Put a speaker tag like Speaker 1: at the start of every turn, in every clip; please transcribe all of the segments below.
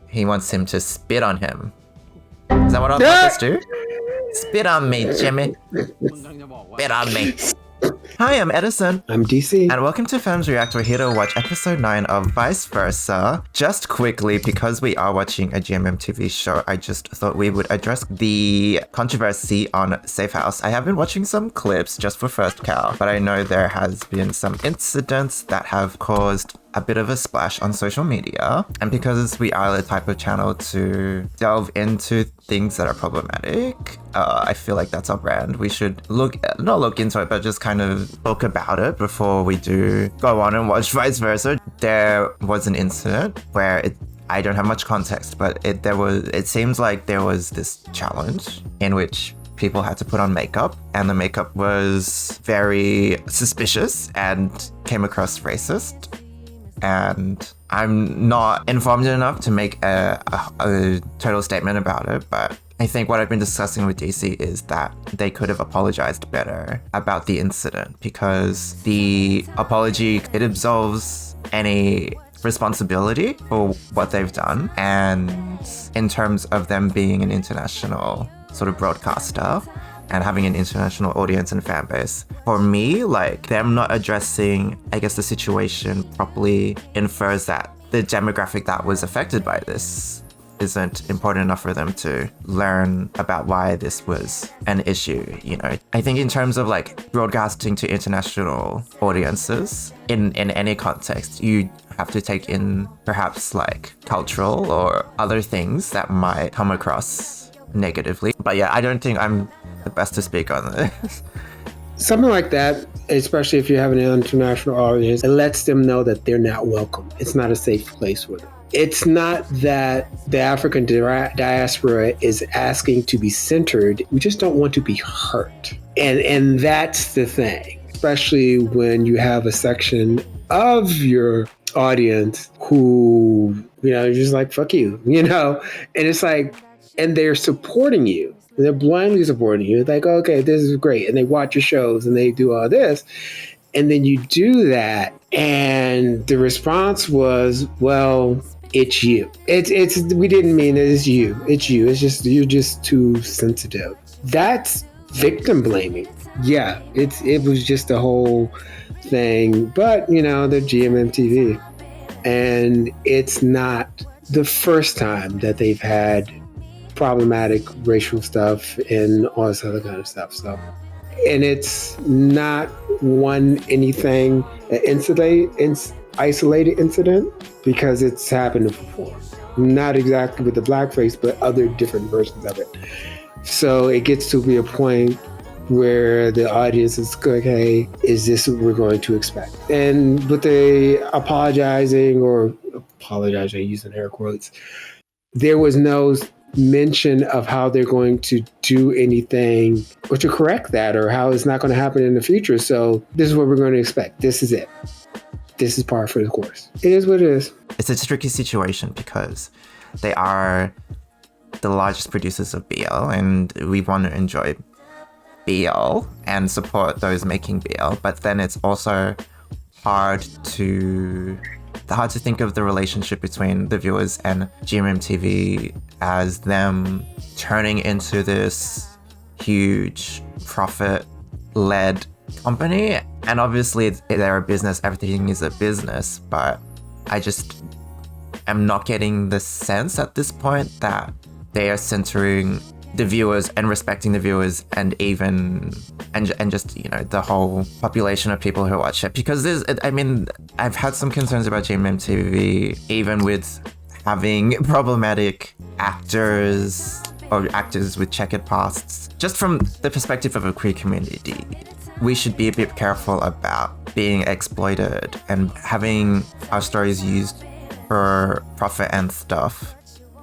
Speaker 1: He wants him to spit on him. Is that what all fuckers do? Spit on me, Jimmy. Spit on me. Hi, I'm Edison.
Speaker 2: I'm DC.
Speaker 1: And welcome to Films React. We're here to watch episode 9 of Vice Versa. Just quickly, because we are watching a GMMTV show, I just thought we would address the controversy on Safe House. I have been watching some clips just for First Cow, but I know there has been some incidents that have caused a bit of a splash on social media. And because we are the type of channel to delve into things that are problematic, I feel like that's our brand. We should not look into it, but just kind of talk about it before we do go on and watch Vice Versa. There was an incident where I don't have much context, but it seems like there was this challenge in which people had to put on makeup, and the makeup was very suspicious and came across racist. And I'm not informed enough to make a total statement about it, but I think what I've been discussing with DC is that they could have apologized better about the incident, because the apology, it absolves any responsibility for what they've done. And in terms of them being an international sort of broadcaster and having an international audience and fan base, for me, like, them not addressing, I guess, the situation properly infers that the demographic that was affected by this isn't important enough for them to learn about why this was an issue, you know. I think in terms of like broadcasting to international audiences in any context, you have to take in perhaps like cultural or other things that might come across negatively. But yeah, I don't think I'm the best to speak on this.
Speaker 2: Something like that, especially if you have an international audience, it lets them know that they're not welcome. It's not a safe place for them. It's not that the African diaspora is asking to be centered. We just don't want to be hurt. And that's the thing, especially when you have a section of your audience who, you know, just like, fuck you, you know? And it's like, and they're supporting you. They're blindly supporting you. It's like, okay, this is great. And they watch your shows and they do all this. And then you do that. And the response was, well, it's you. We didn't mean it. It's you. It's you. It's just, you're just too sensitive. That's victim blaming. Yeah, it was just a whole thing. But, you know, they're GMMTV. And it's not the first time that they've had problematic racial stuff and all this other kind of stuff. So, and it's not an isolated incident, because it's happened before. Not exactly with the blackface, but other different versions of it. So it gets to be a point where the audience is like, hey, is this what we're going to expect? And with the apologizing using air quotes, there was no mention of how they're going to do anything or to correct that, or how it's not going to happen in the future. So this is what we're going to expect. This is it. This is par for the course. It is what it is.
Speaker 1: It's a tricky situation because they are the largest producers of BL, and we want to enjoy BL and support those making BL. But then it's also hard to think of the relationship between the viewers and GMMTV as them turning into this huge profit-led company. And obviously they're a business, everything is a business, but I just am not getting the sense at this point that they are centering the viewers and respecting the viewers and just, you know, the whole population of people who watch it. Because I've had some concerns about GMMTV, even with having problematic actors or actors with checkered pasts. Just from the perspective of a queer community, we should be a bit careful about being exploited and having our stories used for profit and stuff.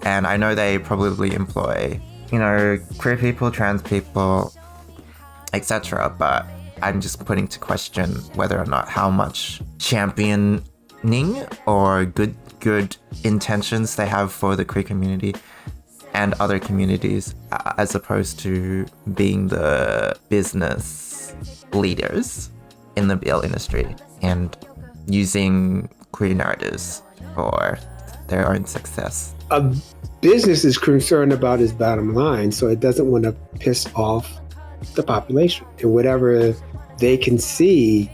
Speaker 1: And I know they probably employ, you know, queer people, trans people, etc. But I'm just putting to question whether or not how much championing or good intentions they have for the queer community and other communities, as opposed to being the business leaders in the BL industry and using queer narratives for their own success.
Speaker 2: A business is concerned about its bottom line, so it doesn't want to piss off the population. And whatever they can see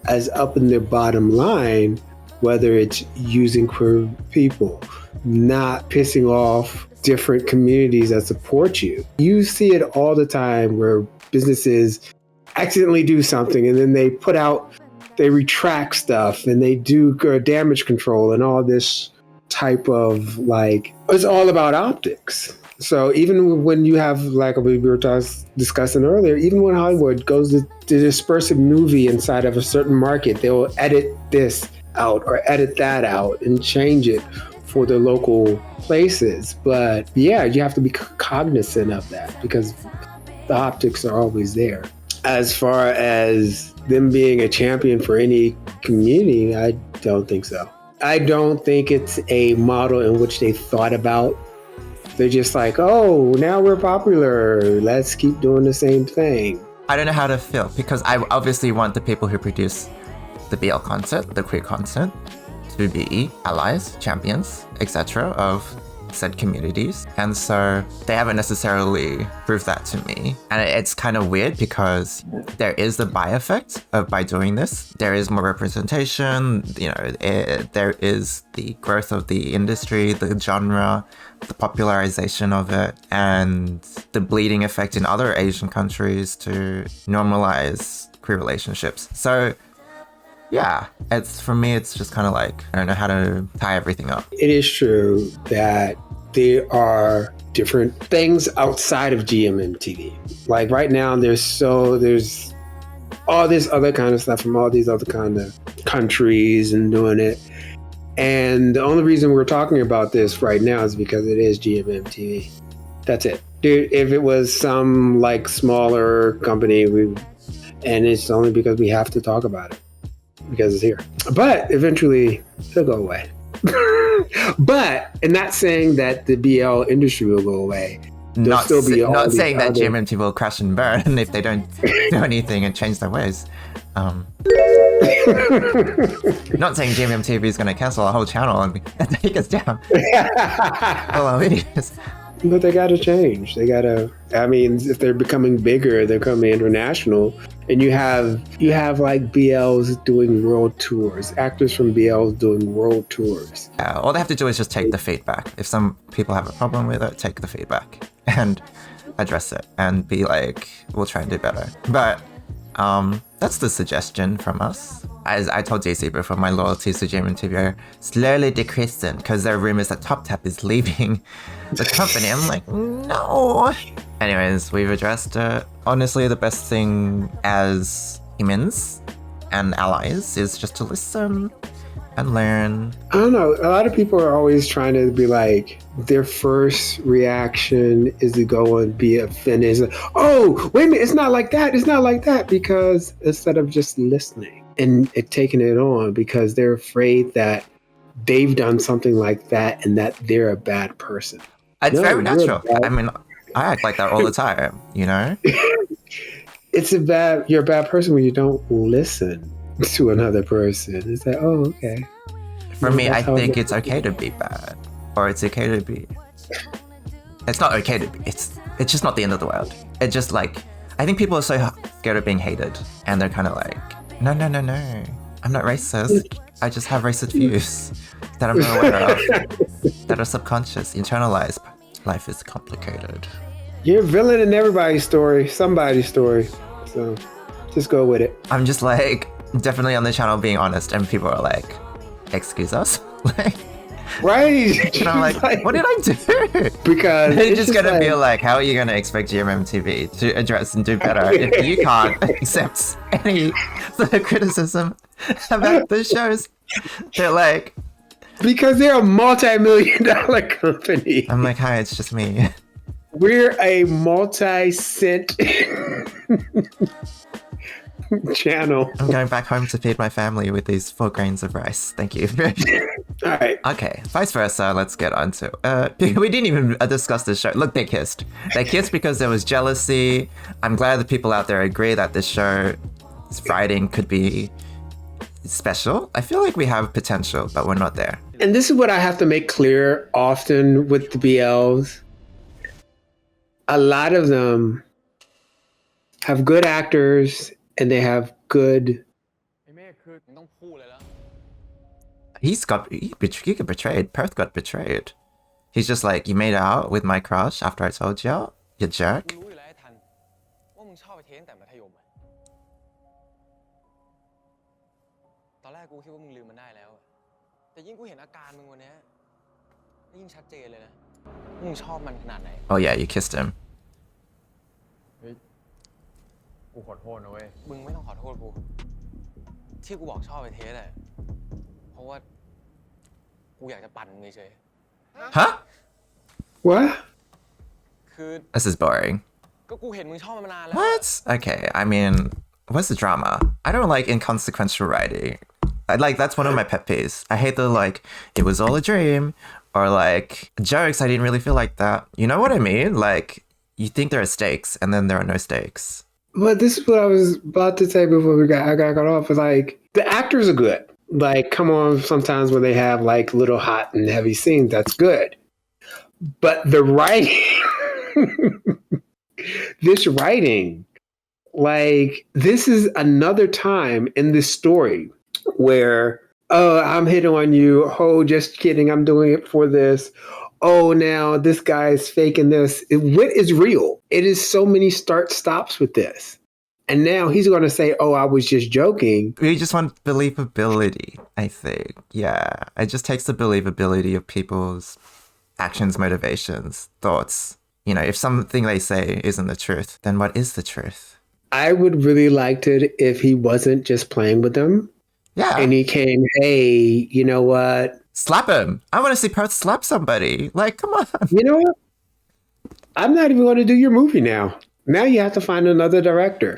Speaker 2: as up in their bottom line, whether it's using queer people, not pissing off different communities that support you. You see it all the time where businesses accidentally do something and then they retract stuff and they do damage control and all this type of it's all about optics. So even when you have, like we were discussing earlier, even when Hollywood goes to disperse a movie inside of a certain market, they'll edit this out or edit that out and change it for the local places. But yeah, you have to be cognizant of that because the optics are always there. As far as them being a champion for any community, I don't think so. I don't think it's a model in which they thought about. They're just like, oh, now we're popular. Let's keep doing the same thing.
Speaker 1: I don't know how to feel because I obviously want the people who produce the BL content, the queer content, to be allies, champions, etc. of said communities. And so they haven't necessarily proved that to me. And it's kind of weird because there is the buy effect by doing this. There is more representation, there is the growth of the industry, the genre, the popularization of it, and the bleeding effect in other Asian countries to normalize queer relationships. So yeah, for me, it's just kind of like, I don't know how to tie everything up.
Speaker 2: It is true that there are different things outside of GMMTV. Like right now, there's all this other kind of stuff from all these other kind of countries and doing it. And the only reason we're talking about this right now is because it is GMMTV. That's it. Dude, if it was some smaller company, and it's only because we have to talk about it. Because it's here. But eventually it'll go away. But, and not saying that the BL industry will go away.
Speaker 1: Not saying that GMMTV will crash and burn if they don't do anything and change their ways. Not saying GMMTV is going to cancel a whole channel and take us down. All our videos.
Speaker 2: But they got to change. If they're becoming bigger, they're coming international. And you have BLs doing world tours, actors from BLs doing world tours.
Speaker 1: Yeah, all they have to do is just take the feedback. If some people have a problem with it, take the feedback and address it and be like, we'll try and do better. But that's the suggestion from us. As I told JC before, my loyalties to GMMTV are slowly decreasing because there are rumors that Top Tap is leaving the company. I'm like, no. Anyways, we've addressed it. Honestly, the best thing as humans and allies is just to listen and learn.
Speaker 2: I don't know. A lot of people are always trying to be like, their first reaction is to go and be offended. Oh, wait a minute. It's not like that. It's not like that. Because instead of just listening and taking it on, because they're afraid that they've done something like that and that they're a bad person.
Speaker 1: It's very natural. I act like that all the time,
Speaker 2: you're a bad person when you don't listen to another person. It's like, oh, okay.
Speaker 1: For me, I think it's okay to be bad. Or it's okay to be... It's not okay to be. It's just not the end of the world. It's just I think people are so scared of being hated. And they're kind of like, no. I'm not racist. I just have racist views that I'm not aware of. That are subconscious, internalized. Life is complicated.
Speaker 2: You're a villain in everybody's story, somebody's story. So just go with it.
Speaker 1: I'm just definitely on the channel being honest, and people are like, excuse us?
Speaker 2: Right.
Speaker 1: And I'm like, what did I do?
Speaker 2: Because
Speaker 1: it's just gonna be how are you gonna expect GMMTV to address and do better if you can't accept any sort of criticism about the shows? They're
Speaker 2: because they're a multi-million-dollar company.
Speaker 1: I'm like, hi, it's just me.
Speaker 2: We're a multi-cent channel.
Speaker 1: I'm going back home to feed my family with these 4 grains of rice. Thank you.
Speaker 2: All right.
Speaker 1: Okay, vice versa. Let's get on to we didn't even discuss this show. Look, they kissed. They kissed because there was jealousy. I'm glad the people out there agree that this show's writing could be special. I feel like we have potential, but we're not there.
Speaker 2: And this is what I have to make clear often with the BLs. A lot of them have good actors and they have good.
Speaker 1: He got betrayed. Perth got betrayed. He's just like, you made out with my crush after I told you, you jerk. Oh yeah, you kissed him.
Speaker 3: กูขอโทษนะเว้ย
Speaker 4: มึงไม่ต้องขอโทษกูที่กูบอกชอบไอ้เทสอะเพราะว่ากูอยากจะปั่นมึงเฉย
Speaker 1: Huh?
Speaker 2: What?
Speaker 4: ๆคือ
Speaker 1: This is boring.
Speaker 4: ก็กูเห็นมึงชอบมันมานานแล้ว
Speaker 1: What? Okay, I mean, what's the drama? I don't like inconsequential writing. That's one of my pet peeves. I hate the it was all a dream, or jokes, I didn't really feel like that. You know what I mean? You think there are stakes, and then there are no stakes.
Speaker 2: But this is what I was about to say before I got cut off. Is the actors are good. Come on, sometimes when they have little hot and heavy scenes, that's good. But the writing, this writing, this is another time in this story where, oh, I'm hitting on you. Oh, just kidding. I'm doing it for this. Oh, now this guy's faking this. What is real? It is so many start-stops with this. And now he's going to say, oh, I was just joking.
Speaker 1: We just want believability, I think. Yeah, it just takes the believability of people's actions, motivations, thoughts. If something they say isn't the truth, then what is the truth?
Speaker 2: I would really liked it if he wasn't just playing with them.
Speaker 1: Yeah.
Speaker 2: And he came, hey, you know what?
Speaker 1: Slap him. I want to see Perth slap somebody. Come on.
Speaker 2: You know what? I'm not even going to do your movie now. Now you have to find another director.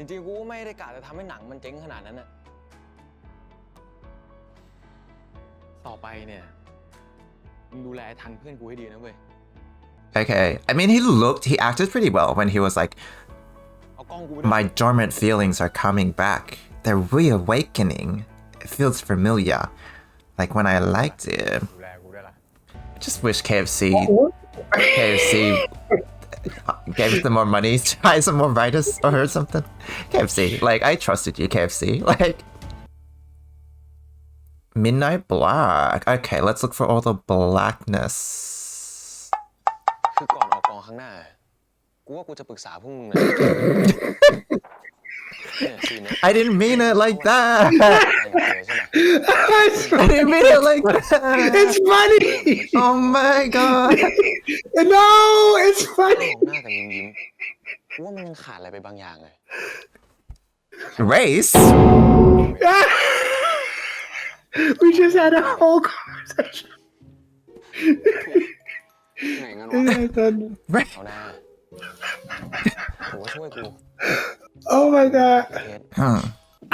Speaker 4: จริงๆกูก็ไม่ได้กะจะทำให้หนังมันเจ๊งขนาดนั้นน่ะต่อไปเนี่ยมึงดูแลทันเพื่อนกูให้ดีนะเว้ย
Speaker 1: Okay. I mean, he acted pretty well when he was like,
Speaker 4: เอากล้องกูไปด้วย
Speaker 1: my dormant feelings are coming back. They're reawakening. It feels familiar. Like when I liked him.
Speaker 3: ดูแลกูด้วยล่ะ
Speaker 1: I just wish KFC gave them more money to hire some more writers or something. KFC, I trusted you, KFC. Midnight Black. Okay, let's look for all the blackness.
Speaker 4: คือก่อนออกกองข้างหน้ากูว่ากูจะปรึกษาพวกมึงนะ
Speaker 1: I didn't mean it like that. I didn't mean it like that.
Speaker 2: It's funny.
Speaker 1: Oh my god.
Speaker 2: No, it's funny.
Speaker 4: หน้ากับยิ้มกูว่ามันยังขาดอะไรไปบางอย่างเลย
Speaker 1: Race?
Speaker 2: We just had a whole conversation.
Speaker 4: ไงงั้นวะเอาหน้าโหช่วยกู
Speaker 2: Oh my god.
Speaker 4: เทส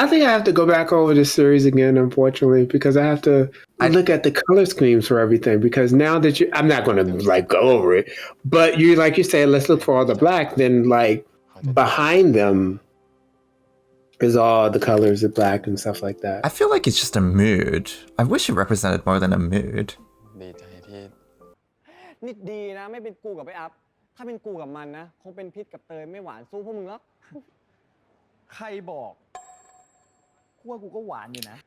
Speaker 2: I think I have to go back over this series again, unfortunately, because I have to look at the color schemes for everything. Because now that I'm not going to go over it, but you say, let's look for all the black. Then behind them is all the colors of black and stuff like that.
Speaker 1: I feel like it's just a mood. I wish it represented more than a mood.
Speaker 4: ดีใจที่
Speaker 5: นิดดีนะไม่เป็นกูกับไอ้อัพถ้าเป็นกูกับมันนะคงเป็นพิษกับเตยไม่หวานสู้พวกมึงหรอกใครบอกกูว่ากูก็หวานอยู่นะ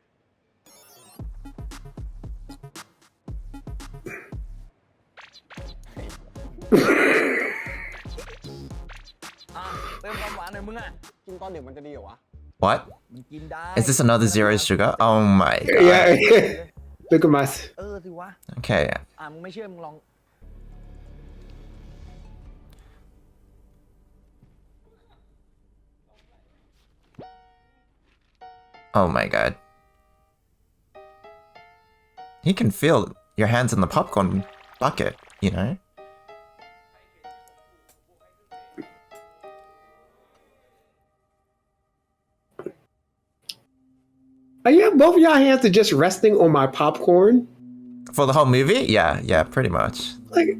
Speaker 5: เติมความหวานหน่อยมึงอ่ะกินตอนเด็กมันจะดีเหรอวะ
Speaker 1: What?
Speaker 5: มันกินได้
Speaker 1: Is this another zero sugar? Oh my god.
Speaker 2: Yeah. Look at my.
Speaker 5: สิวะ
Speaker 1: Okay.
Speaker 5: มึงไม่เชื่อมึงลอง
Speaker 1: Oh my god. He can feel your hands in the popcorn bucket, you know?
Speaker 2: Yeah, both of y'all hands are just resting on my popcorn.
Speaker 1: For the whole movie? Yeah, pretty much.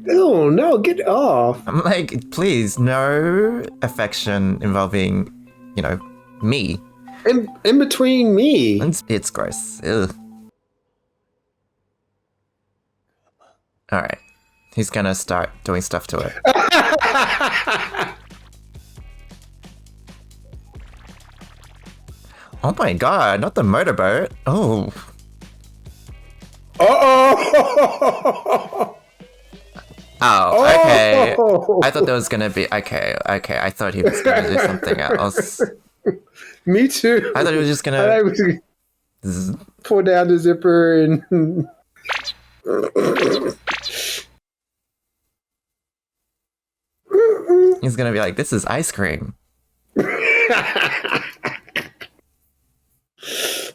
Speaker 2: Oh no, get off.
Speaker 1: I'm please, no affection involving, me.
Speaker 2: in between me.
Speaker 1: It's gross. Ugh. All right. He's gonna start doing stuff to it. Oh my god, not the motorboat. Oh.
Speaker 2: Oh.
Speaker 1: Oh, okay. I thought there was gonna be okay. I thought he was gonna do something else.
Speaker 2: Me too.
Speaker 1: I thought he was just
Speaker 2: I
Speaker 1: gonna.
Speaker 2: was pull down the zipper and.
Speaker 1: He's gonna be like, "This is ice cream."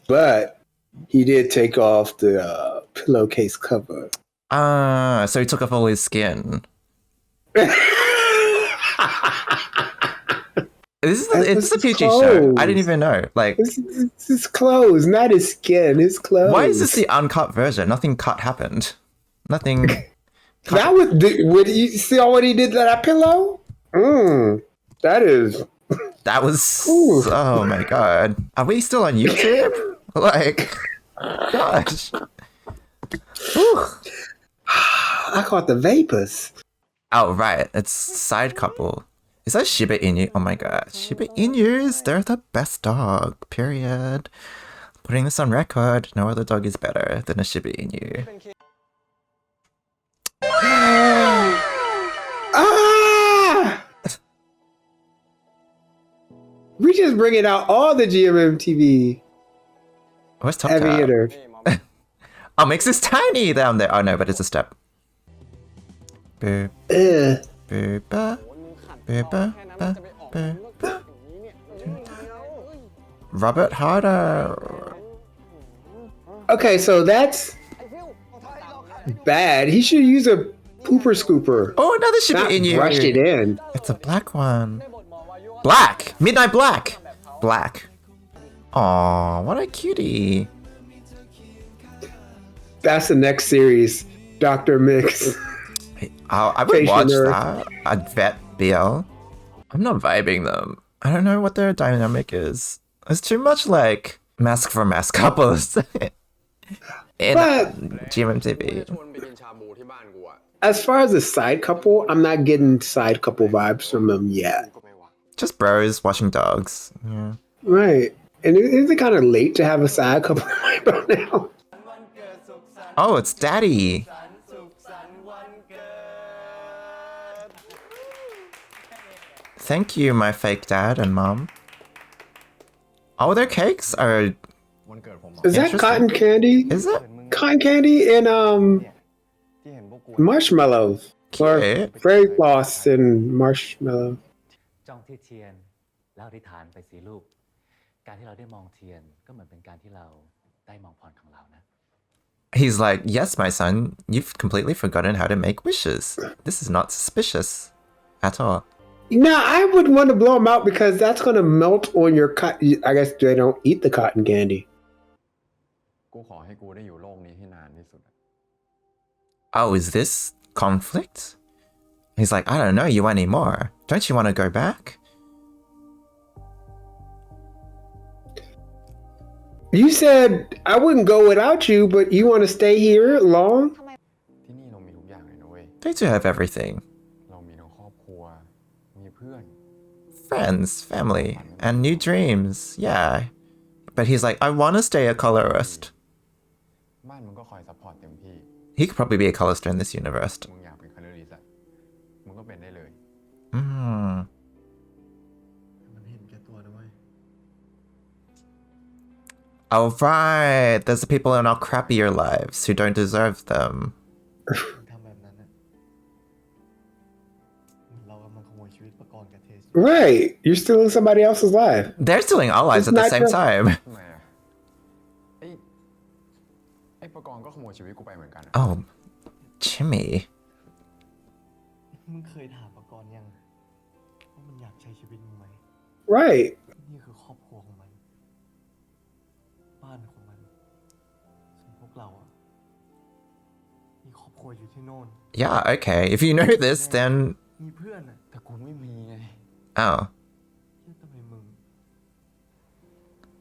Speaker 2: But he did take off the pillowcase cover.
Speaker 1: So he took off all his skin. It's a PG show. I didn't even know. Like,
Speaker 2: This is his clothes, not his skin. His clothes.
Speaker 1: why is this the uncut version? Nothing cut happened. Nothing.
Speaker 2: That was. Would you see what he did to that pillow? That is.
Speaker 1: That was.
Speaker 2: Ooh.
Speaker 1: Oh my god. Are we still on YouTube? Like, gosh. Whew.
Speaker 2: I caught the vapors.
Speaker 1: Oh, right. It's side couple. Is that Shiba Inu? Oh my god. Shiba Inus, they're the best dog. Period. Putting this on record, no other dog is better than a Shiba Inu.
Speaker 2: Ah! We just bringing out all the GMMTV
Speaker 1: Where's Top
Speaker 2: heavy
Speaker 1: Cat?
Speaker 2: hitter.
Speaker 1: Oh, makes this tiny down there. Oh no, but it's a step. Boop,
Speaker 2: Ugh.
Speaker 1: boop, ba, boop, ba, ba, boop, ba. Robert Harder.
Speaker 2: Okay, so that's bad. He should use a pooper scooper.
Speaker 1: Oh, another Shiba
Speaker 2: Not
Speaker 1: Inu.
Speaker 2: brush it in.
Speaker 1: It's a black one. Black! Midnight Black! Black. Aw, what a cutie.
Speaker 2: That's the next series. Dr. Mix.
Speaker 1: I would watch that. I'd vet BL. I'm not vibing them. I don't know what their dynamic is. It's too much like mask for mask couples in
Speaker 2: But
Speaker 1: GMMTV.
Speaker 3: ชวนไปกินชาบูที่บ้านกูอะ
Speaker 2: as far as a side couple, I'm not getting side couple vibes from them yet.
Speaker 3: ก็ไม่ว่า
Speaker 1: Just bros watching dogs. Yeah.
Speaker 2: Right. And is it kind of late to have a side couple right about now?
Speaker 1: Oh, it's Daddy. Thank you, my fake dad and mom. Oh, their cakes are.
Speaker 3: วันเกิดผม
Speaker 2: Is that
Speaker 1: Interesting.
Speaker 2: cotton candy?
Speaker 1: Is it?
Speaker 2: Cotton candy and
Speaker 5: ที่เห็นพวกกู
Speaker 2: marshmallows. Or
Speaker 1: Cute.
Speaker 2: fairy floss and marshmallow.
Speaker 6: จ้องที่เทียนแล้วอธิษฐานไปสิลูก การที่เราได้มองเทียนก็เหมือนเป็นการที่เราได้มองพรของเรานะ
Speaker 1: He's like, yes, my son, you've completely forgotten how to make wishes. This is not suspicious at all.
Speaker 2: Now, I would want to blow them out because that's going to melt on your cotton. I guess they don't eat the cotton candy.
Speaker 3: กูขอให้กูได้อยู่โลกนี้ให้นานที่สุดอะ
Speaker 1: Oh, is this conflict? He's like, I don't know you anymore. Don't you want to go back?
Speaker 2: You said I wouldn't go without you, but you want to stay here long?
Speaker 3: ที่นี่เรามีทุกอย่างเลยนะเว้ย
Speaker 1: They do have everything.
Speaker 3: เรามีทั้งครอบครัว มีเพื่อน
Speaker 1: Friends, family, and new dreams. Yeah. But he's like, I want to stay a colorist.
Speaker 3: บ้านมึงก็คอยซัพพอร์ตเต็มที่
Speaker 1: He could probably be a colorist in this universe.
Speaker 3: มึงอยากเป็นคัลเลอร์ลิสต์อะมึงก็เป็นได้เลย
Speaker 1: Mm.
Speaker 7: มันเห็นแก่ตัวนะเว้ย
Speaker 1: Oh, right. There's the people in our crappier lives who don't deserve them.
Speaker 7: มึงทำแบบนั้นนะเหมือนเรากำลังขโมยชีวิตประกรณ์กับเทส
Speaker 2: Right. You're stealing somebody else's life.
Speaker 1: They're stealing our lives
Speaker 2: It's
Speaker 1: at the
Speaker 2: not
Speaker 1: same
Speaker 2: your-
Speaker 1: time.
Speaker 3: ทำไมอะไอ้ประกรณ์ก็ขโมยชีวิตกูไปเหมือนกันอะ
Speaker 1: Oh, Jimmy.
Speaker 7: มึงเคยถามประกรณ์ยังว่ามันอยากใช้ชีวิตมึงไหม
Speaker 2: Right.
Speaker 7: นี่คือครอบครัวของมัน บ้านของมันส่วนพวกเราอะมีครอบครัวอยู่ที่โน่น
Speaker 1: Yeah, okay. If you know this, then.
Speaker 7: มีเพื่อนอะ
Speaker 3: แต่กูไม่มีไง
Speaker 1: Oh.
Speaker 7: เหี้ยทำไมมึง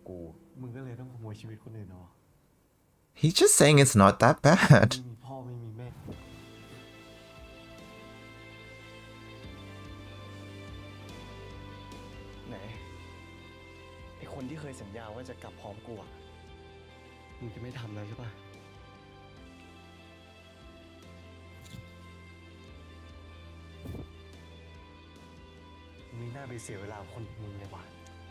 Speaker 3: กู
Speaker 7: มึงก็เลยต้องขโมยชีวิตคนอื่นเนาะ
Speaker 1: He's just saying it's not that bad.
Speaker 7: ไม่มีพ่อไม่มีแม่ไหนไอคนที่เคยสัญญาว่าจะกลับพร้อมกูอะมึงจะไม่ทำแล้วใช่ปะมึงน่าไปเสียเวลาคนมึงเลยว่ะ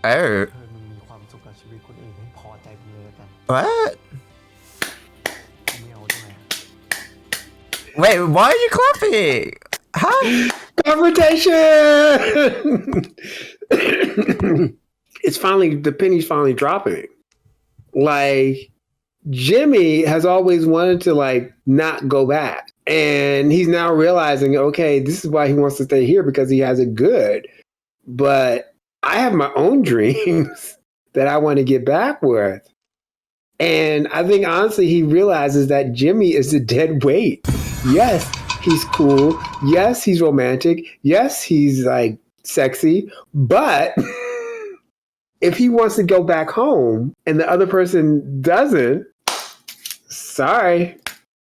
Speaker 1: Oh,
Speaker 7: เธอมึงมีความสุขกับชีวิตคนอื่นให้พอใจมึงเลยละกัน
Speaker 1: what?
Speaker 7: ไม่เอาด้วย
Speaker 1: Wait, why are you clapping? Huh?
Speaker 2: Confrontation. It's finally, the penny's finally dropping. Like, Jimmy has always wanted to like not go back, and he's now realizing, okay, this is why he wants to stay here, because he has it good. But I have my own dreams that I want to get back with. And I think honestly, he realizes that Jimmy is a dead weight. Yes, he's cool. Yes, he's romantic. Yes, he's like sexy. But if he wants to go back home and the other person doesn't, sorry.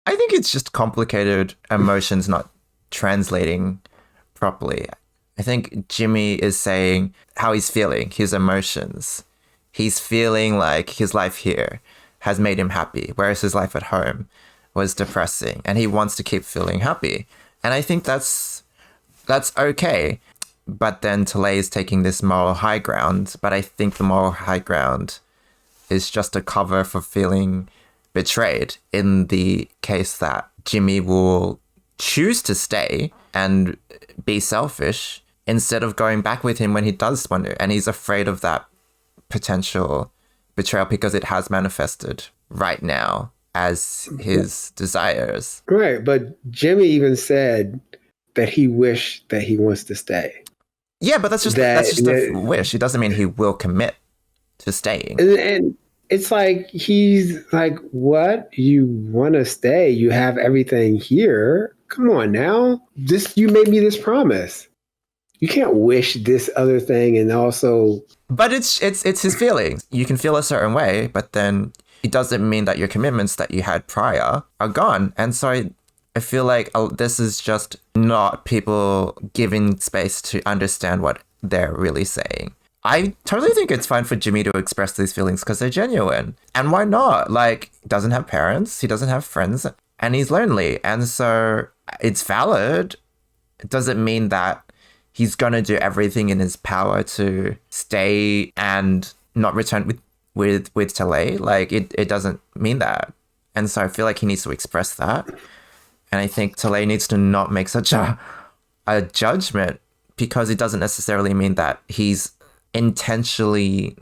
Speaker 1: I think it's just complicated emotions not translating properly. I think Jimmy is saying how he's feeling, his emotions. He's feeling like his life here has made him happy, whereas his life at home was depressing, and he wants to keep feeling happy. And I think that's okay. But then Talay is taking this moral high ground, but I think the moral high ground is just a cover for feeling betrayed in the case that Jimmy will choose to stay and be selfish instead of going back with him when he does want to. And he's afraid of that potential betrayal because it has manifested right now as his desires.
Speaker 2: Right. But Jimmy even said that he wished that he wants to stay.
Speaker 1: Yeah, but that's just a wish. It doesn't mean he will commit to staying.
Speaker 2: And it's like, he's like, what? You want to stay? You have everything here. Come on now. You made me this promise. You can't wish this other thing and also.
Speaker 1: But it's his feelings. You can feel a certain way, but then it doesn't mean that your commitments that you had prior are gone. And so I feel like this is just not people giving space to understand what they're really saying. I totally think it's fine for Jimmy to express these feelings because they're genuine. And why not? Like, he doesn't have parents, he doesn't have friends, and he's lonely. And so it's valid. It doesn't mean that he's gonna do everything in his power to stay and not return with Talay. Like, it doesn't mean that. And so I feel like he needs to express that. And I think Talay needs to not make such a judgment, because it doesn't necessarily mean that he's intentionally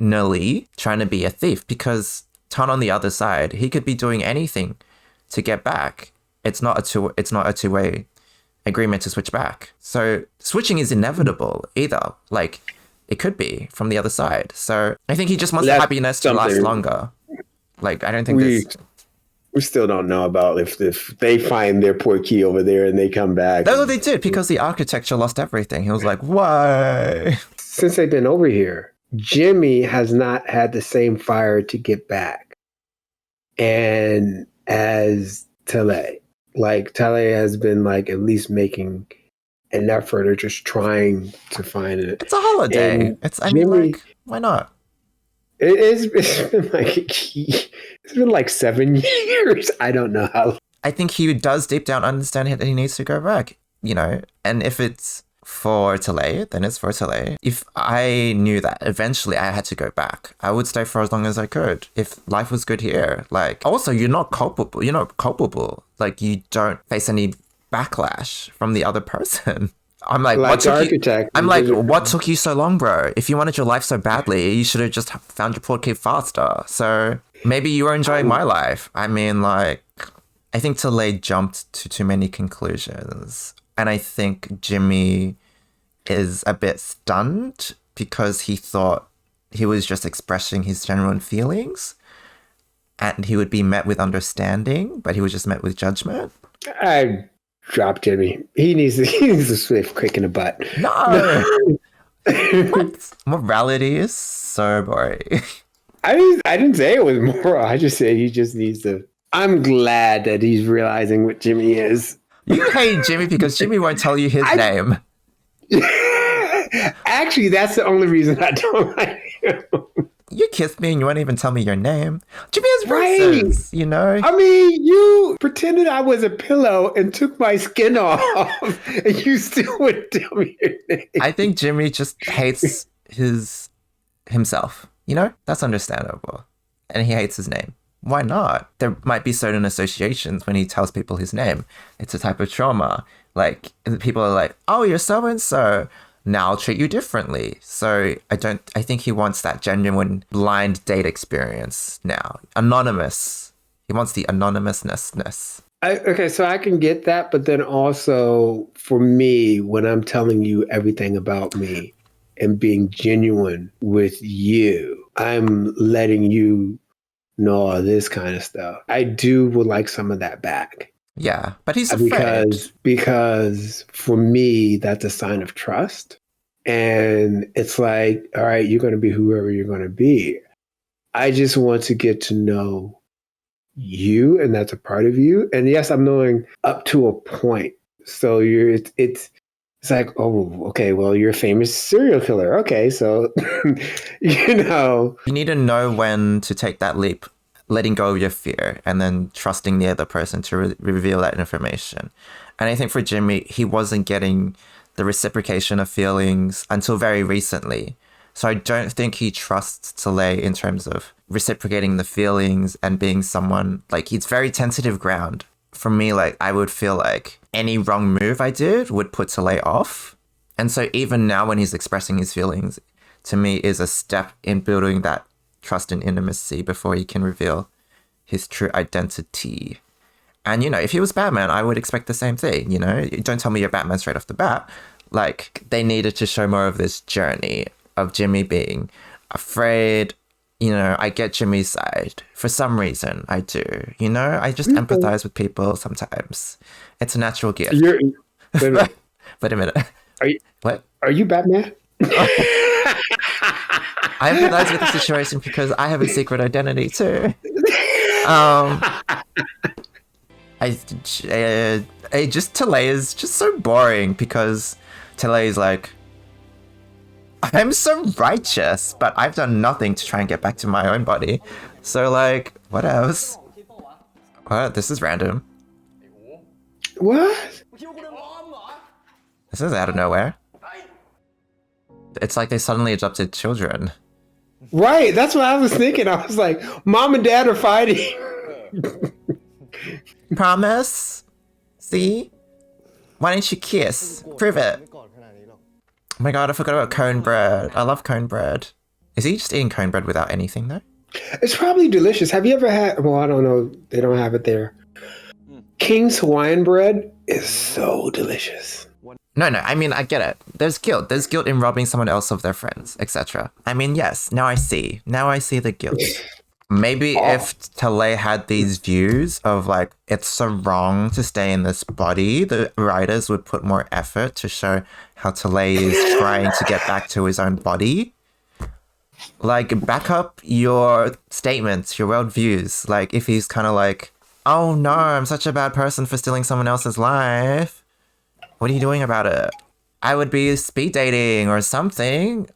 Speaker 1: trying to be a thief, because Tun on the other side, he could be doing anything to get back. It's not a two-way agreement to switch back. So switching is inevitable either. Like, it could be from the other side. So I think he just wants the happiness to last longer. Like, I don't think
Speaker 2: we still don't know about if they find their poor key over there and they come back.
Speaker 1: No, they did, because the architecture lost everything. He was like, why?
Speaker 2: Since they've been over here, Jimmy has not had the same fire to get back. And as Talay. Like, Talay has been like at least making an effort or just trying to find it.
Speaker 1: It's a holiday. Why not?
Speaker 2: It's been like 7 years. I don't know how.
Speaker 1: I think he does deep down understand that he needs to go back, you know, and if it's for Talay, then it's for Talay. If I knew that eventually I had to go back, I would stay for as long as I could. If life was good here, like, also you're not culpable. Like, you don't face any backlash from the other person. I'm like, what took you so long, bro? If you wanted your life so badly, you should have just found your port key faster. So maybe you were enjoying my life. I mean, like, I think Talay jumped to too many conclusions. And I think Jimmy is a bit stunned because he thought he was just expressing his genuine feelings and he would be met with understanding, but he was just met with judgment.
Speaker 2: I dropped Jimmy. He needs a swift kick in the butt.
Speaker 1: No! What? Morality is so boring.
Speaker 2: I didn't say it was moral. I just said he just needs to. I'm glad that he's realizing what Jimmy is.
Speaker 1: You hate Jimmy because Jimmy won't tell you his name.
Speaker 2: Actually, that's the only reason I don't like him.
Speaker 1: You kissed me and you won't even tell me your name. Jimmy has
Speaker 2: Right.
Speaker 1: braces, you know?
Speaker 2: I mean, you pretended I was a pillow and took my skin off, and you still wouldn't tell me your name.
Speaker 1: I think Jimmy just hates himself, you know? That's understandable. And he hates his name. Why not? There might be certain associations when he tells people his name. It's a type of trauma. Like, people are like, oh, you're so-and-so. Now I'll treat you differently. So I think he wants that genuine blind date experience now. Anonymous. He wants the anonymousness.
Speaker 2: Okay, so I can get that, but then also for me, when I'm telling you everything about me and being genuine with you, I'm letting you know all this kind of stuff. I would like some of that back.
Speaker 1: Yeah, but he's afraid.
Speaker 2: Because for me, that's a sign of trust. And it's like, all right, you're going to be whoever you're going to be. I just want to get to know you, and that's a part of you. And yes, I'm knowing up to a point. So it's like, oh, okay, well, you're a famous serial killer. Okay, so, you know.
Speaker 1: You need to know when to take that leap, letting go of your fear and then trusting the other person to reveal that information. And I think for Jimmy, he wasn't getting the reciprocation of feelings until very recently. So I don't think he trusts Talay in terms of reciprocating the feelings and being someone, like, it's very tentative ground. For me, like, I would feel like any wrong move I did would put Talay off. And so even now when he's expressing his feelings, to me is a step in building that trust and intimacy before he can reveal his true identity. And, you know, if he was Batman, I would expect the same thing, you know? Don't tell me you're Batman straight off the bat. Like, they needed to show more of this journey of Jimmy being afraid. You know, I get Jimmy's side. For some reason, I do. You know, I just empathize with people sometimes. It's a natural gift.
Speaker 2: Wait a minute.
Speaker 1: Wait a minute.
Speaker 2: Are you Batman?
Speaker 1: I empathize with the situation because I have a secret identity too. Talay is just so boring because Talay is like, I'm so righteous, but I've done nothing to try and get back to my own body. So like, what else? What? This is random.
Speaker 2: What?
Speaker 1: This is out of nowhere. It's like they suddenly adopted children.
Speaker 2: Right, that's what I was thinking. I was like, mom and dad are fighting.
Speaker 1: Promise? See? Why didn't you kiss? Prove it. Oh my god, I forgot about cone bread. I love cone bread. Is he just eating cone bread without anything though?
Speaker 2: It's probably delicious. Have you ever had, well, I don't know. They don't have it there. King's Hawaiian bread is so delicious.
Speaker 1: No, I mean, I get it. There's guilt. There's guilt in robbing someone else of their friends, etc. I mean, yes, now I see. Now I see the guilt. Maybe if Talay had these views of like, it's so wrong to stay in this body, the writers would put more effort to show how Talay is trying to get back to his own body. Like, back up your statements, your worldviews. Like, if he's kind of like, oh no, I'm such a bad person for stealing someone else's life. What are you doing about it? I would be speed dating or something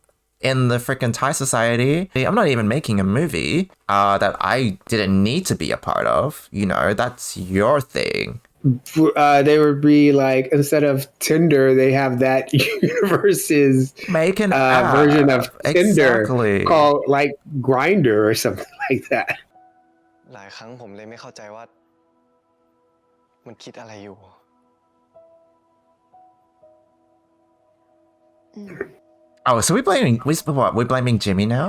Speaker 1: in the freaking Thai society. I'm not even making a movie that I didn't need to be a part of. You know, that's your thing.
Speaker 2: They would be like, instead of Tinder, they have that universe's
Speaker 1: make an
Speaker 2: version of Tinder
Speaker 1: exactly.
Speaker 2: called like Grindr or something like that.
Speaker 4: หลายครั้งผมเลยไม่เข้าใจว่ามันคิดอะไรอยู่
Speaker 1: Oh, so we're blaming Jimmy now?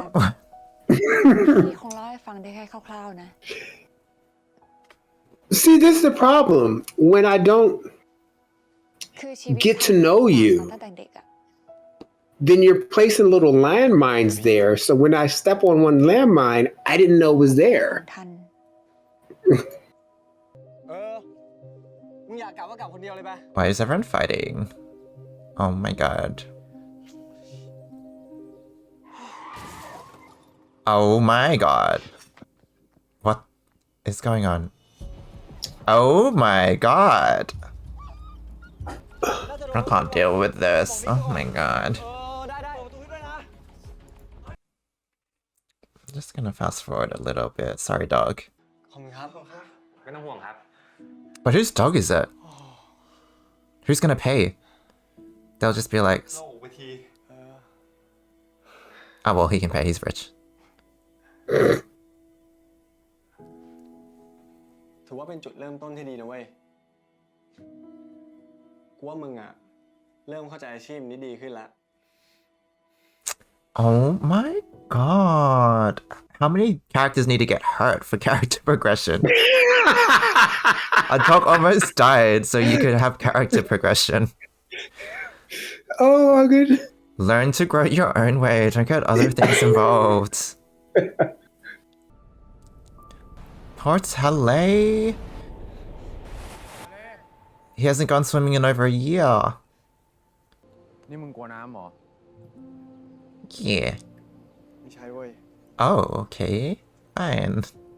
Speaker 8: พี่คงเล่าให้ฟังได้แค่คร่าวๆนะ
Speaker 2: See, this is the problem. When I don't
Speaker 8: คือชีวิต
Speaker 2: get to know you,
Speaker 8: ตั้งแต่เด็กอะ
Speaker 2: then you're placing little landmines there. So when I step on one landmine, I didn't know it was there.
Speaker 8: ทัน
Speaker 5: มึงอยากกลับก็กลับคนเดียวเลยไป
Speaker 1: Why is everyone fighting? Oh my god. Oh my god. What is going on? Oh my god. I can't deal with this. Oh my god.
Speaker 5: ได้ได้ประตูด้วยนะ
Speaker 1: I'm just gonna fast forward a little bit. Sorry, dog.
Speaker 5: ขอบคุณครับไม่ต้องห่วงครับ
Speaker 1: But whose dog is it? Who's gonna pay? They'll just be like,
Speaker 7: โลกไปที
Speaker 1: oh well, he can pay. He's rich.
Speaker 5: ถือว่าเป็นจุดเริ่มต้นที่ดีนะเว้ยกูว่ามึงอะเริ่มเข้าใจอาชีพนี้ดีขึ้นแล้ว
Speaker 1: Oh my god. How many characters need to get hurt for character progression? A dog almost died so you could have character progression.
Speaker 2: Oh my goodness.
Speaker 1: Learn to grow your own way. Don't get other things involved. Poor Talay. He hasn't gone swimming in over a year.
Speaker 3: นี่มึงกลัวน้ำเหรอ
Speaker 1: Yeah.
Speaker 5: ไม่ใช่เว้ย
Speaker 1: Oh, okay. Fine.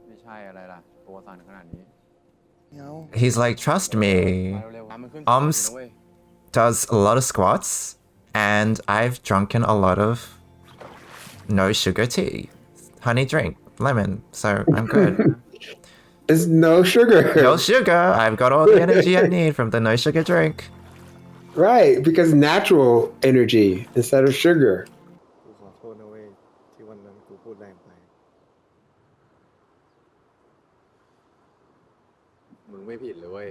Speaker 3: ไม่ใช่อะไรล่ะ ตัวสั่นขนาดนี้
Speaker 1: He's like, trust me.
Speaker 3: เร็วๆน้ำมันขึ้น
Speaker 1: Oms
Speaker 3: นะเว้ย
Speaker 1: does a lot of squats, and I've drunken a lot of no sugar tea, honey drink, lemon, so I'm good.
Speaker 2: There's no sugar.
Speaker 1: No sugar. I've got all the energy I need from the no sugar drink.
Speaker 2: Right, because natural energy instead of sugar.
Speaker 5: กูขอโทษนะเว้ยที่วันนั้นกูพูดแรงไป
Speaker 3: มึงไม่ผิดเลยเว้ย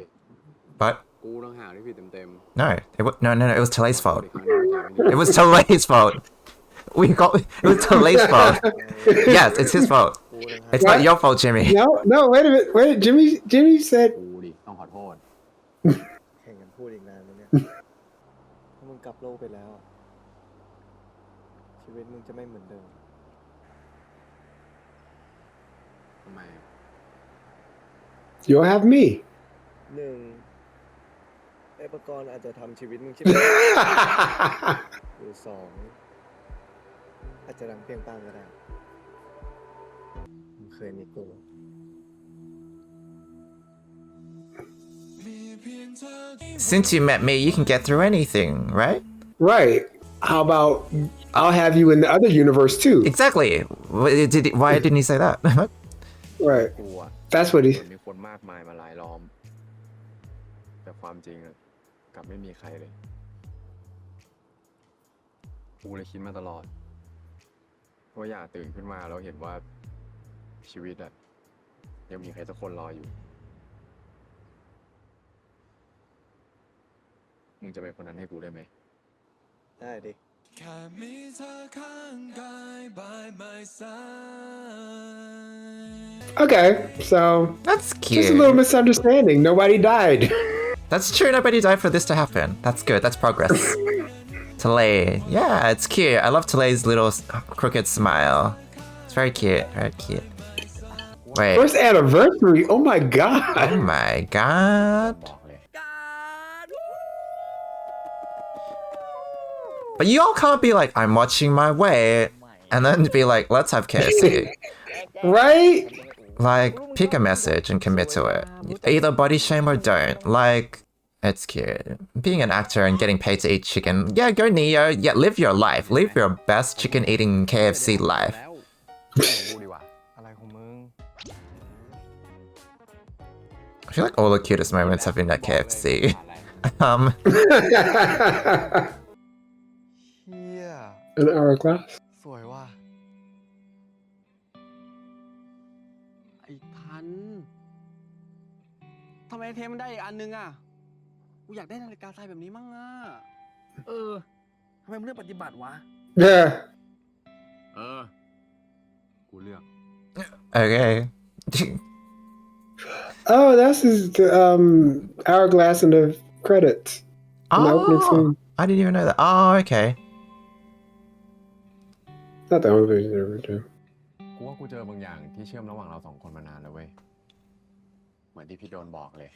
Speaker 1: But
Speaker 3: กูต้องหาที่ผิดเต็ม
Speaker 1: no, no, it was Talay's
Speaker 3: ๆ
Speaker 1: fault.
Speaker 3: อีกครั้งหน้าจะไม่
Speaker 1: It was Talay's fault. It was Talay's fault. Yes, it's his fault. It's not your fault, Jimmy.
Speaker 2: No, wait a minute. Wait, Jimmy said
Speaker 3: กูดิต้องขอโทษ
Speaker 5: แข่งกันพูดอีกนานไหมเนี่ย ถ้ามึงกลับโลกไปแล้วอะชีวิตมึงจะไม่เหมือนเดิม
Speaker 3: ทำไม
Speaker 2: you'll have me.
Speaker 5: หนึ่งไอ้ประกรณ์อาจจะทำชีวิตมึงชิบ หรือสองอาจจะดังเปรียงปังก็ได้มึงเคยมีกู
Speaker 1: Since you met me, you can get through anything, right?
Speaker 2: Right. How about I'll have you in the other universe too?
Speaker 1: Exactly. Why didn't he say that?
Speaker 2: Right.
Speaker 3: กูอะ
Speaker 2: That's what he.
Speaker 3: มีคนมากมายมาหลายล้อม แต่ความจริงอะกลับไม่มีใครเลย กูเลยคิดมาตลอดว่าอยากตื่นขึ้นมาแล้วเห็นว่าชีวิตอะยังมีใครสักคนรออยู่ มึงจะเป็นคนนั้นให้กูได้ไหม
Speaker 5: ได้ดิ
Speaker 2: Okay, so
Speaker 1: That's
Speaker 2: just a little
Speaker 1: cute.
Speaker 2: misunderstanding. Nobody died.
Speaker 1: That's true. Nobody died for this to happen. That's good. That's progress. Talay. Yeah, it's cute. I love Talay's little crooked smile. It's very cute. Very cute. Wait.
Speaker 2: First anniversary. Oh my
Speaker 1: Oh
Speaker 2: god.
Speaker 1: my god.
Speaker 3: บอกเลย
Speaker 1: But you all can't be like, I'm watching my weight, and then be like, let's have KFC.
Speaker 2: Right?
Speaker 1: Like, pick a message and commit to it. Either body shame or don't. Like, it's cute. Being an actor and getting paid to eat chicken. Yeah, go Neo. Yeah, live your life. Live your best chicken eating KFC life.
Speaker 3: กูดีกว่า
Speaker 5: อะไรของมึง
Speaker 1: I feel like all the cutest moments have been at KFC.
Speaker 5: เฮีย
Speaker 2: An hourglass.
Speaker 5: สวยว่ะ ไอ้ทัน ทำไมเทมมันได้อีกอันนึงอ่ะ กูอยากได้นาฬิกาทรายแบบนี้มั่งอ่ะ ทำไมมึงเลือกปฏิบัติวะ
Speaker 2: Yeah.
Speaker 3: กูเลือก
Speaker 1: Okay.
Speaker 2: Oh, that's his hourglass in the credits. In the opening
Speaker 1: Oh,
Speaker 2: scene.
Speaker 1: I didn't even know that. Oh, okay.
Speaker 2: Not the only thing ever do.
Speaker 3: กูว่ากูเจอบางอย่างที่เชื่อมระหว่างเราสองคนมานานแล้วเว้ย เหมือนที่พี่โดนบอกเลย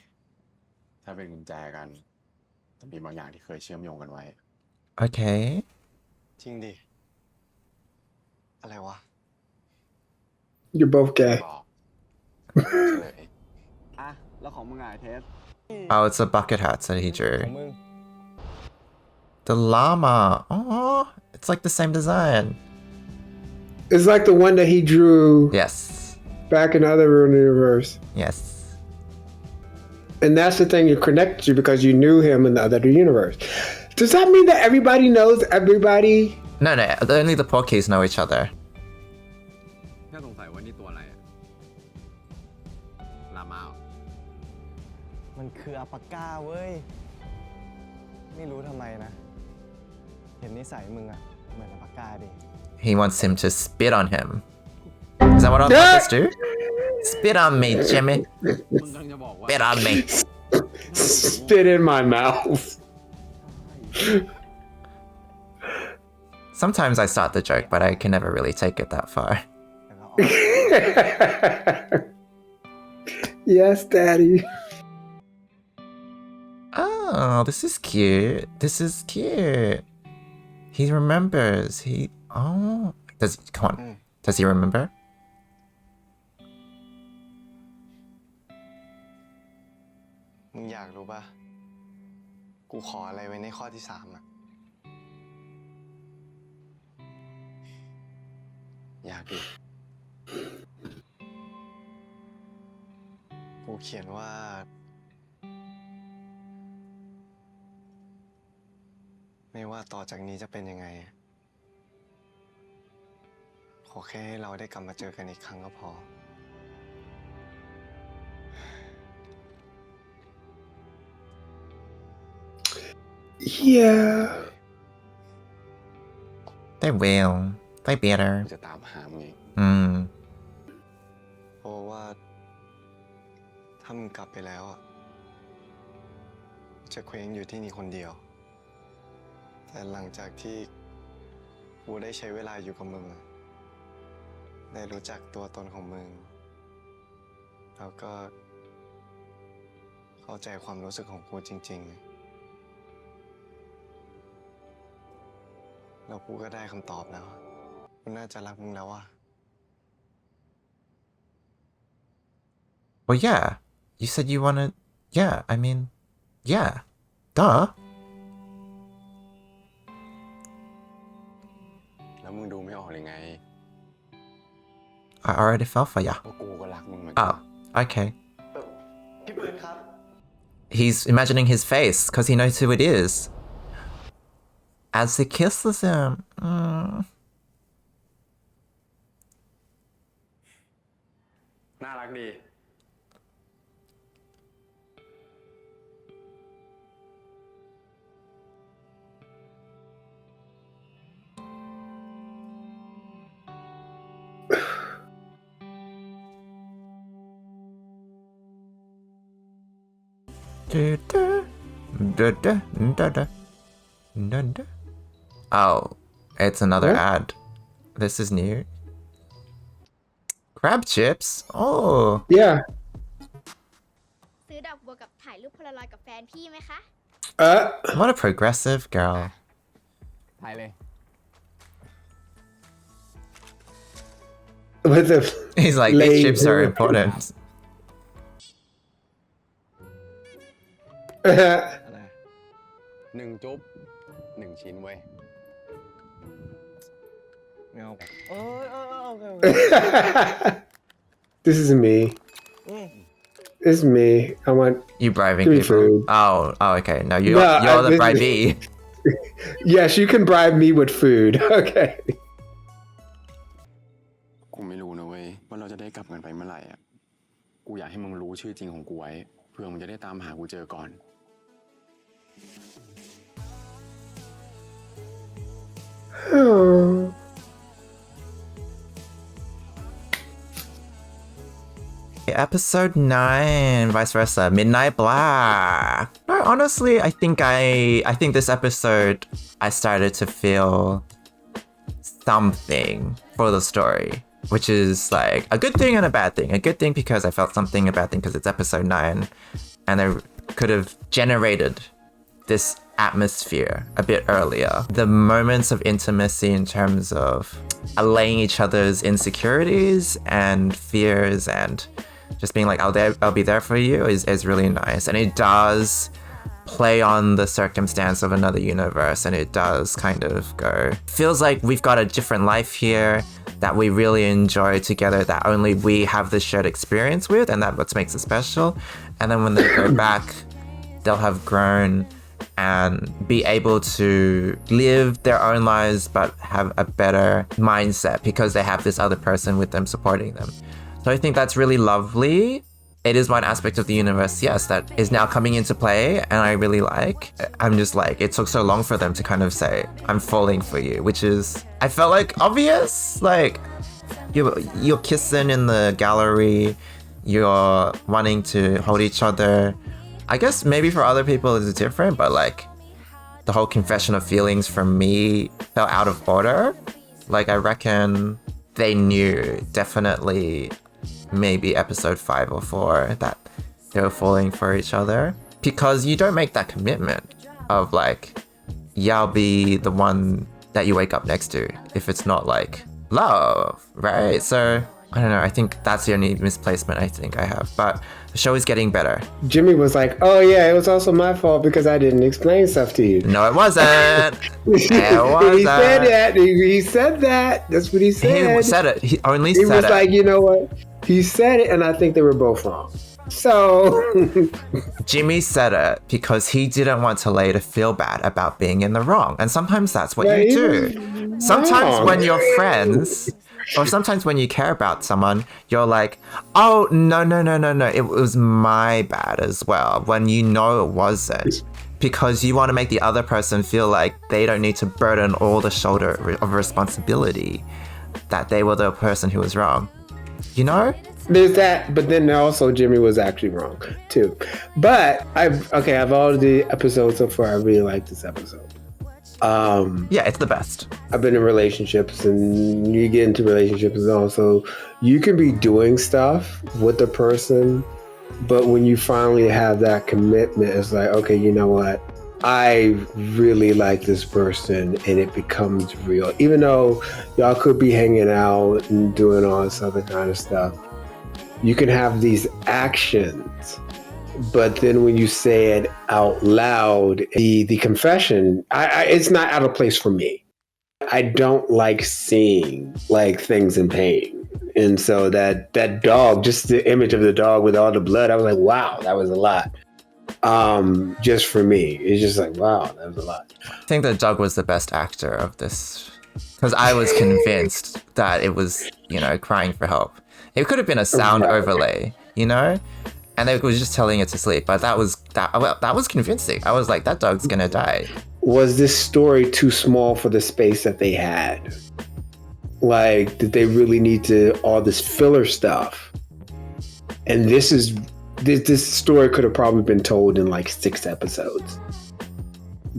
Speaker 3: ถ้าเป็นกุญแจกันจะมีบางอย่างที่เคยเชื่อมโยงกันไว้
Speaker 1: Okay.
Speaker 5: จริงดิ อะไรวะ
Speaker 2: You're both gay.
Speaker 3: บอกเฉย
Speaker 5: อ่ะ แล้วของมึงอ่ะไอ้เทส
Speaker 1: Oh, it's a bucket hat that he
Speaker 5: ของ
Speaker 1: drew.
Speaker 5: มึง
Speaker 1: The llama. Oh, it's like the same design.
Speaker 2: It's like the one that he drew
Speaker 1: Yes.
Speaker 2: back in the other universe.
Speaker 1: Yes.
Speaker 2: And that's the thing, it connected you because you knew him in the other universe. Does that mean that everybody knows everybody?
Speaker 1: No, only the Porkies know each other.
Speaker 3: แค่สงสัยว่านี่ตัวอะไรอะลามาเหรอ
Speaker 5: มันคืออัลปาก้าเว้ย ไม่รู้ทำไมนะ เห็นนิสัยมึงอะเหมือนอัลปาก้าดิ
Speaker 1: He wants him to spit on him. Is that what alpacas do? Spit on me, Jimmy.
Speaker 3: มึงกำลังจะบอกว่า
Speaker 1: Spit on me.
Speaker 2: Spit in my mouth.
Speaker 1: Sometimes I start the joke, but I can never really take it that far.
Speaker 5: แต่ก็ออก
Speaker 2: Yes, daddy.
Speaker 1: Oh, this is cute. This is cute. He remembers. Oh. Come on. Does he remember?
Speaker 5: มึงอยากรู้ป่ะ กูขออะไรไว้ในข้อที่ 3อะอยากดิ กูเขียนว่า ไม่ว่าต่อจากนี้จะเป็นยังไง ขอแค่ให้เราได้กลับมาเจอกันอีกครั้งก็พอ
Speaker 2: Yeah.
Speaker 1: They will. They better.
Speaker 3: กูจะตามหามึงเอง
Speaker 5: เพราะว่า ถ้ามึงกลับไปแล้วอะจะเคว้งอยู่ที่นี่คนเดียว แต่หลังจากที่กูได้ใช้เวลาอยู่กับมึงอะได้รู้จักตัวตนของมึง แล้วก็ เข้าใจความรู้สึกของกูจริงๆ แล้วกูก็ได้คำตอบแล้ว กูน่าจะรักมึงแล้วอะ
Speaker 1: Well, yeah. You said you wanted... Yeah, I mean... Yeah. Duh.
Speaker 3: แล้วมึงดูไม่ออกเลยไง
Speaker 1: I already fell for ya.
Speaker 3: ว่ากูก็รักมึงเหมือนกั
Speaker 1: Oh, okay.
Speaker 5: พี่ปืนครับ
Speaker 1: He's imagining his face because he knows who it is. As he kisses him.
Speaker 3: น่ารักดี
Speaker 1: Oh, it's another ad. This is new. Crab chips? Oh.
Speaker 2: Yeah.
Speaker 9: ซื้อดอกบัวกับถ่ายรูปโพลารอยด์กับแฟนพี่ไหมคะ
Speaker 1: What a progressive girl.
Speaker 3: ถ่ายเลย
Speaker 2: With the
Speaker 1: He's like,
Speaker 2: Lame.
Speaker 1: these chips are important.
Speaker 3: อะไร1 จุ๊บ 1 ชิ้นเว้ย
Speaker 5: ไม่เอาโอเค
Speaker 2: This is me. This is me. I want.
Speaker 1: You bribing
Speaker 2: Give me
Speaker 1: people?
Speaker 2: food.
Speaker 1: Oh, okay. No,
Speaker 2: No,
Speaker 1: you're the
Speaker 2: this is-
Speaker 1: bribee.
Speaker 2: Yes, you can bribe me with food. Okay.
Speaker 3: กูไม่รู้นะเว้ยว่าเราจะได้กลับกันไปเมื่อไหร่อ่ะ กูอยากให้มึงรู้ชื่อจริงของกูไว้ เพื่อมึงจะได้ตามหากูเจอก่อน
Speaker 2: Oh.
Speaker 1: Episode 9, vice versa, Midnight Black. No, honestly, I think this episode I started to feel something for the story, which is like a good thing and a bad thing. A good thing because I felt something, a bad thing because it's episode 9, and I could have generated this atmosphere a bit earlier. The moments of intimacy in terms of allaying each other's insecurities and fears and just being like, I'll be there for you is really nice. And it does play on the circumstance of another universe, and it does kind of go, feels like we've got a different life here that we really enjoy together, that only we have this shared experience with, and that's what makes it special. And then when they go back, they'll have grown and be able to live their own lives but have a better mindset because they have this other person with them supporting them. So I think that's really lovely. It is one aspect of the universe, yes, that is now coming into play, and I really like. I'm just like, it took so long for them to kind of say, I'm falling for you, which is, I felt like obvious. Like, you're kissing in the gallery, you're wanting to hold each other. I guess maybe for other people it's different, but like, the whole confession of feelings from me felt out of order. Like, I reckon they knew definitely maybe episode 5 or 4 that they were falling for each other, because you don't make that commitment of like, yeah, I'll be the one that you wake up next to if it's not like love, right? So I don't know, I think that's the only misplacement I think I have, but the show is getting better.
Speaker 2: Jimmy was like, oh yeah, it was also my fault because I didn't explain stuff to you.
Speaker 1: No, it wasn't.
Speaker 2: He said that. He said that. That's what he said.
Speaker 1: He said it. He only said it.
Speaker 2: He was like, you know what? He said it, and I think they were both wrong. So
Speaker 1: Jimmy said it because he didn't want Talay to feel bad about being in the wrong. And sometimes that's what you do. Sometimes when you're friends, or sometimes when you care about someone, you're like, oh, no. It was my bad as well, when you know it wasn't. Because you want to make the other person feel like they don't need to burden all the shoulder of responsibility, that they were the person who was wrong. You know?
Speaker 2: There's that, but then also Jimmy was actually wrong too. But of all the episodes so far, I really like this episode.
Speaker 1: Yeah, it's the best.
Speaker 2: I've been in relationships, and you get into relationships also, you can be doing stuff with the person, but when you finally have that commitment, it's like, okay, you know what? I really like this person, and it becomes real. Even though y'all could be hanging out and doing all this other kind of stuff, you can have these actions, but then when you say it out loud, the confession, it's not out of place for me. I don't like seeing like things in pain. And so that dog, just the image of the dog with all the blood, I was like, wow, that was a lot. Just for me, it's just like, wow, that was a lot.
Speaker 1: I think the dog was the best actor of this, because I was convinced that it was, crying for help. It could have been a sound overlay, and they were just telling it to sleep, but that was convincing. I was like, that dog's gonna die.
Speaker 2: Was this story too small for the space that they had? Like, did they really need all this filler stuff? And this story could have probably been told in like 6 episodes.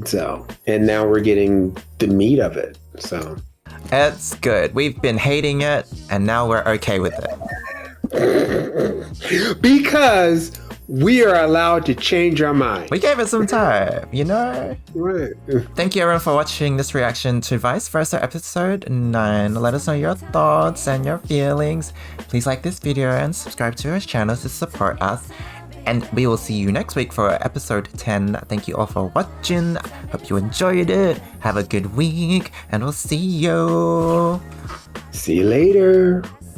Speaker 2: So, and now we're getting the meat of it. So
Speaker 1: it's good. We've been hating it, and now we're okay with it.
Speaker 2: Because we are allowed to change our mind.
Speaker 1: We gave it some time,
Speaker 2: Right.
Speaker 1: Thank you everyone for watching this reaction to Vice Versa episode 9. Let us know your thoughts and your feelings. Please like this video and subscribe to our channel to support us. And we will see you next week for episode 10. Thank you all for watching. Hope you enjoyed it. Have a good week, and we'll see you.
Speaker 2: See you later.